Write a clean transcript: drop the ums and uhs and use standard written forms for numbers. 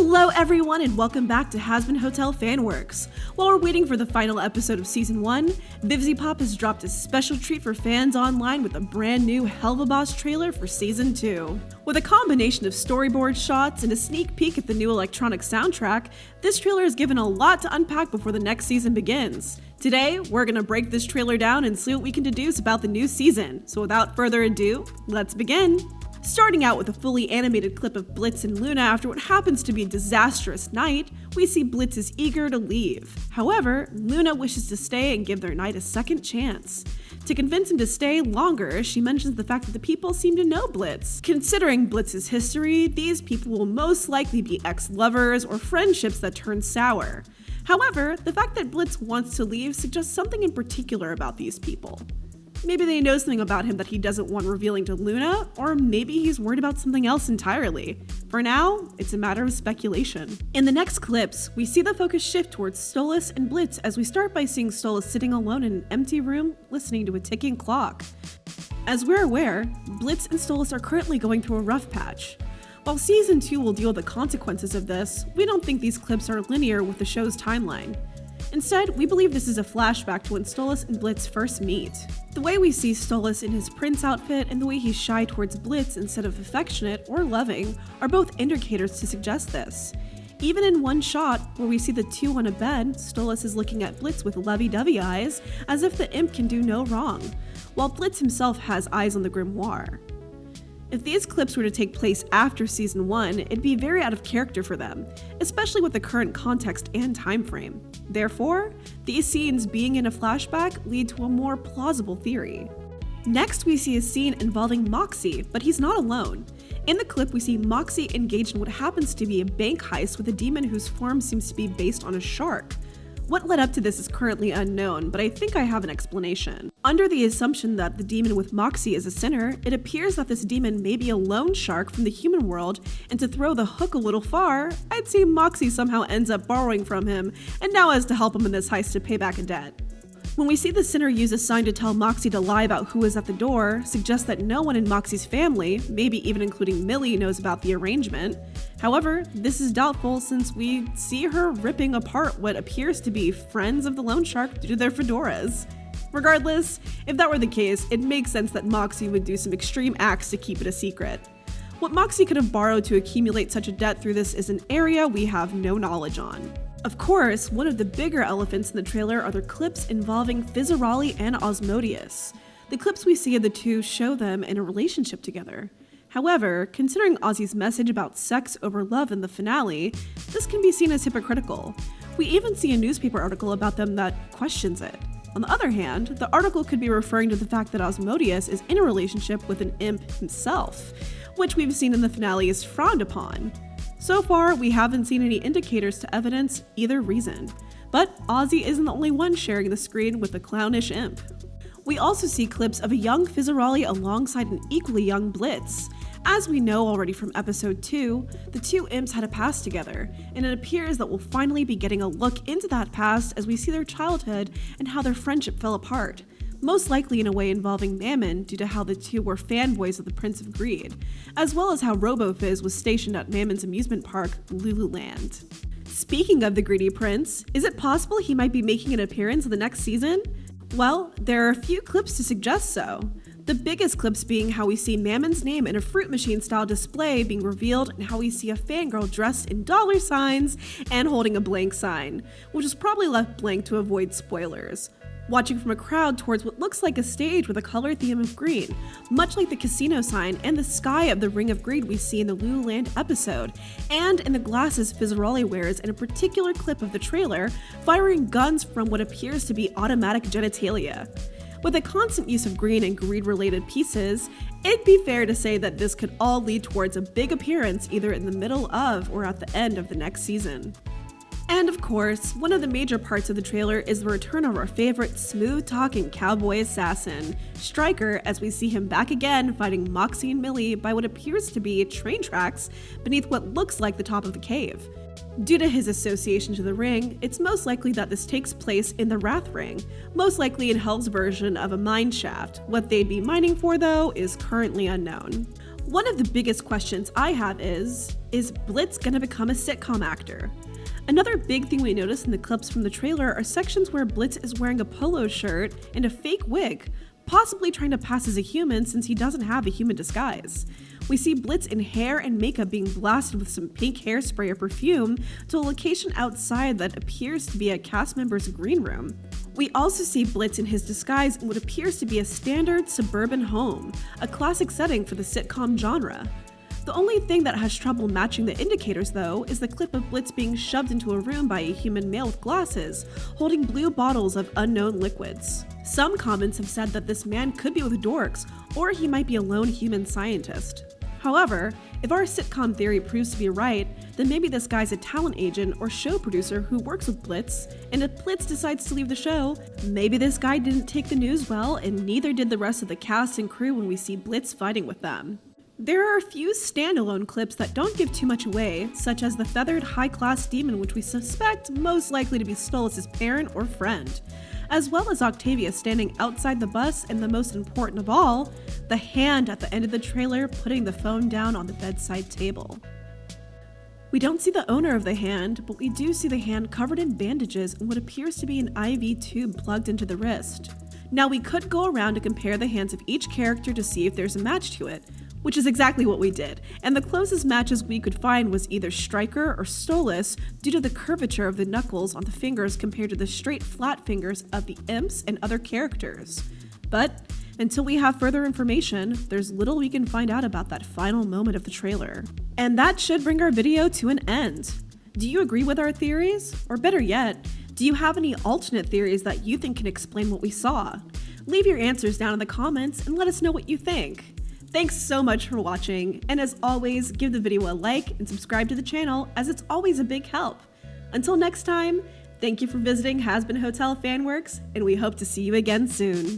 Hello everyone and welcome back to Hazbin Hotel Fanworks. While we're waiting for the final episode of Season 1, Vivziepop has dropped a special treat for fans online with a brand new Helluva trailer for Season 2. With a combination of storyboard shots and a sneak peek at the new electronic soundtrack, this trailer is given a lot to unpack before the next season begins. Today, we're gonna break this trailer down and see what we can deduce about the new season. So without further ado, let's begin. Starting out with a fully animated clip of Blitz and Loona after what happens to be a disastrous night, we see Blitz is eager to leave. However, Loona wishes to stay and give their night a second chance. To convince him to stay longer, she mentions the fact that the people seem to know Blitz. Considering Blitz's history, these people will most likely be ex-lovers or friendships that turn sour. However, the fact that Blitz wants to leave suggests something in particular about these people. Maybe they know something about him that he doesn't want revealing to Loona, or maybe he's worried about something else entirely. For now, it's a matter of speculation. In the next clips, we see the focus shift towards Stolitz and Blitz as we start by seeing Stolitz sitting alone in an empty room, listening to a ticking clock. As we're aware, Blitz and Stolitz are currently going through a rough patch. While Season 2 will deal with the consequences of this, we don't think these clips are linear with the show's timeline. Instead, we believe this is a flashback to when Stolitz and Blitz first meet. The way we see Stolitz in his prince outfit and the way he's shy towards Blitz instead of affectionate or loving are both indicators to suggest this. Even in one shot, where we see the two on a bed, Stolitz is looking at Blitz with lovey-dovey eyes, as if the imp can do no wrong, while Blitz himself has eyes on the grimoire. If these clips were to take place after Season 1, it'd be very out of character for them, especially with the current context and time frame. Therefore, these scenes being in a flashback lead to a more plausible theory. Next, we see a scene involving Moxie, but he's not alone. In the clip, we see Moxie engaged in what happens to be a bank heist with a demon whose form seems to be based on a shark. What led up to this is currently unknown, but I think I have an explanation. Under the assumption that the demon with Moxie is a sinner, it appears that this demon may be a loan shark from the human world, and to throw the hook a little far, I'd say Moxie somehow ends up borrowing from him, and now has to help him in this heist to pay back a debt. When we see the sinner use a sign to tell Moxie to lie about who is at the door, suggests that no one in Moxie's family, maybe even including Millie, knows about the arrangement. However, this is doubtful since we see her ripping apart what appears to be friends of the loan shark due to their fedoras. Regardless, if that were the case, it makes sense that Moxie would do some extreme acts to keep it a secret. What Moxie could have borrowed to accumulate such a debt through this is an area we have no knowledge on. Of course, one of the bigger elephants in the trailer are the clips involving Fizzarali and Osmodeus. The clips we see of the two show them in a relationship together. However, considering Ozzy's message about sex over love in the finale, this can be seen as hypocritical. We even see a newspaper article about them that questions it. On the other hand, the article could be referring to the fact that Osmodeus is in a relationship with an imp himself, which we've seen in the finale is frowned upon. So far, we haven't seen any indicators to evidence either reason, but Ozzy isn't the only one sharing the screen with the clownish imp. We also see clips of a young Fizzarali alongside an equally young Blitz. As we know already from episode 2, the two imps had a past together, and it appears that we'll finally be getting a look into that past as we see their childhood and how their friendship fell apart. Most likely in a way involving Mammon due to how the two were fanboys of the Prince of Greed, as well as how RoboFizz was stationed at Mammon's amusement park, Lululand. Speaking of the greedy prince, is it possible he might be making an appearance in the next season? Well, there are a few clips to suggest so. The biggest clips being how we see Mammon's name in a fruit machine style display being revealed and how we see a fangirl dressed in dollar signs and holding a blank sign, which is probably left blank to avoid spoilers. Watching from a crowd towards what looks like a stage with a color theme of green, much like the casino sign and the sky of the Ring of Greed we see in the Lululand episode, and in the glasses Fizzarali wears in a particular clip of the trailer, firing guns from what appears to be automatic genitalia. With a constant use of green and greed-related pieces, it'd be fair to say that this could all lead towards a big appearance either in the middle of or at the end of the next season. And of course, one of the major parts of the trailer is the return of our favorite smooth-talking cowboy assassin, Stryker, as we see him back again fighting Moxie and Millie by what appears to be train tracks beneath what looks like the top of the cave. Due to his association to the ring, it's most likely that this takes place in the Wrath Ring, most likely in Hell's version of a mine shaft. What they'd be mining for, though, is currently unknown. One of the biggest questions I have is Blitz gonna become a sitcom actor? Another big thing we notice in the clips from the trailer are sections where Blitz is wearing a polo shirt and a fake wig, possibly trying to pass as a human since he doesn't have a human disguise. We see Blitz in hair and makeup being blasted with some pink hairspray or perfume to a location outside that appears to be a cast member's green room. We also see Blitz in his disguise in what appears to be a standard suburban home, a classic setting for the sitcom genre. The only thing that has trouble matching the indicators, though, is the clip of Blitz being shoved into a room by a human male with glasses, holding blue bottles of unknown liquids. Some comments have said that this man could be with dorks, or he might be a lone human scientist. However, if our sitcom theory proves to be right, then maybe this guy's a talent agent or show producer who works with Blitz, and if Blitz decides to leave the show, maybe this guy didn't take the news well, and neither did the rest of the cast and crew when we see Blitz fighting with them. There are a few standalone clips that don't give too much away, such as the feathered high-class demon which we suspect most likely to be Stolitz's parent or friend, as well as Octavia standing outside the bus, and the most important of all, the hand at the end of the trailer putting the phone down on the bedside table. We don't see the owner of the hand, but we do see the hand covered in bandages and what appears to be an IV tube plugged into the wrist. Now we could go around to compare the hands of each character to see if there's a match to it, which is exactly what we did, and the closest matches we could find was either Striker or Stolitz due to the curvature of the knuckles on the fingers compared to the straight flat fingers of the imps and other characters. But until we have further information, there's little we can find out about that final moment of the trailer. And that should bring our video to an end. Do you agree with our theories? Or better yet, do you have any alternate theories that you think can explain what we saw? Leave your answers down in the comments and let us know what you think. Thanks so much for watching, and as always, give the video a like and subscribe to the channel as it's always a big help. Until next time, thank you for visiting Hazbin Hotel Fanworks, and we hope to see you again soon.